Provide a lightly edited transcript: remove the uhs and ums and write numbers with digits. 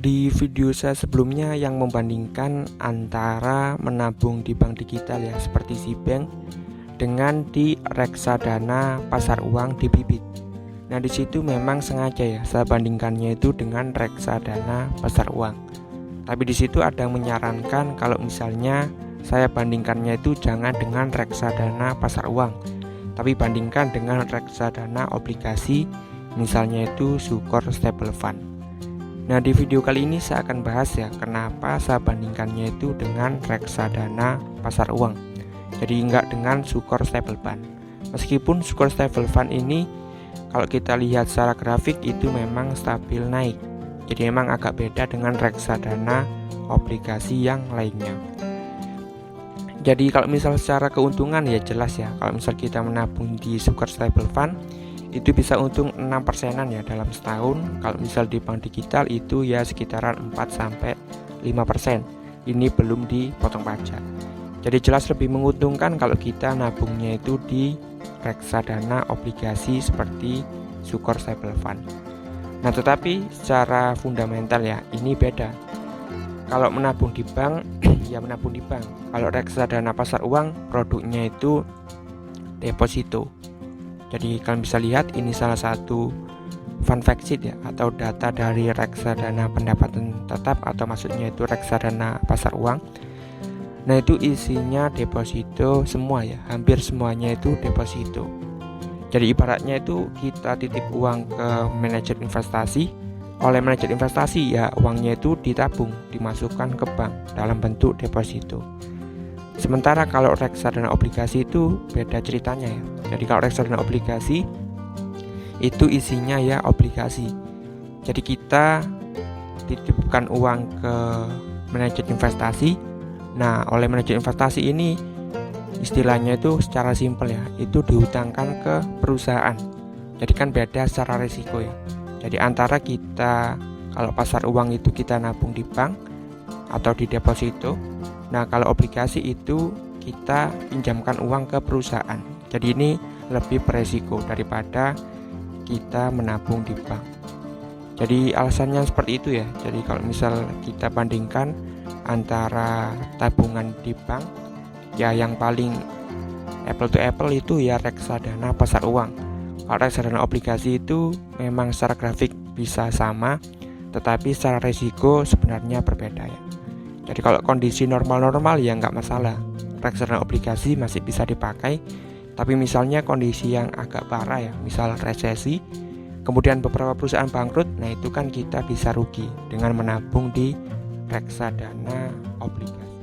Di video saya sebelumnya yang membandingkan antara menabung di bank digital ya seperti Sibank dengan di reksadana pasar uang di Bibit. Nah, di situ memang sengaja ya saya bandingkannya itu dengan reksadana pasar uang. Tapi di situ ada yang menyarankan kalau misalnya saya bandingkannya itu jangan dengan reksadana pasar uang, tapi bandingkan dengan reksadana obligasi, misalnya itu Sukor Stable Fund. Nah, di video kali ini saya akan bahas ya kenapa saya bandingkannya itu dengan reksadana pasar uang, jadi enggak dengan Sukor Stable Fund. Meskipun Sukor Stable Fund ini kalau kita lihat secara grafik itu memang stabil naik, jadi memang agak beda dengan reksadana obligasi yang lainnya. Jadi kalau misal secara keuntungan ya jelas ya, kalau misal kita menabung di Sukor Stable Fund itu bisa untung 6%-an ya dalam setahun. Kalau misal di bank digital itu ya sekitaran 4-5%. Ini belum dipotong pajak. Jadi jelas lebih menguntungkan kalau kita nabungnya itu di reksadana obligasi seperti Sukor Stable Fund. Nah, tetapi secara fundamental ya ini beda. Kalau menabung di bank ya menabung di bank. Kalau reksadana pasar uang produknya itu deposito. Jadi kalian bisa lihat ini salah satu fun fact sheet ya, atau data dari reksadana pendapatan tetap atau maksudnya itu reksadana pasar uang. Nah, itu isinya deposito semua ya, hampir semuanya itu deposito. Jadi ibaratnya itu kita titip uang ke manajer investasi, oleh manajer investasi ya uangnya itu ditabung, dimasukkan ke bank dalam bentuk deposito. Sementara kalau reksadana obligasi itu beda ceritanya ya. Jadi kalau reksadana obligasi itu isinya ya obligasi. Jadi kita titipkan uang ke manajer investasi. Nah, oleh manajer investasi ini istilahnya itu secara simpel ya, itu dihutangkan ke perusahaan. Jadi kan beda secara risiko ya. Jadi antara kita kalau pasar uang itu kita nabung di bank atau di deposito. Nah, kalau obligasi itu kita pinjamkan uang ke perusahaan. Jadi ini lebih beresiko daripada kita menabung di bank. Jadi alasannya seperti itu ya. Jadi kalau misal kita bandingkan antara tabungan di bank, ya yang paling apple to apple itu ya reksadana pasar uang. Kalau reksadana obligasi itu memang secara grafik bisa sama, tetapi secara risiko sebenarnya berbeda ya. Jadi kalau kondisi normal-normal ya nggak masalah, reksadana obligasi masih bisa dipakai. Tapi misalnya kondisi yang agak parah ya, misal resesi, kemudian beberapa perusahaan bangkrut, nah itu kan kita bisa rugi dengan menabung di reksadana obligasi.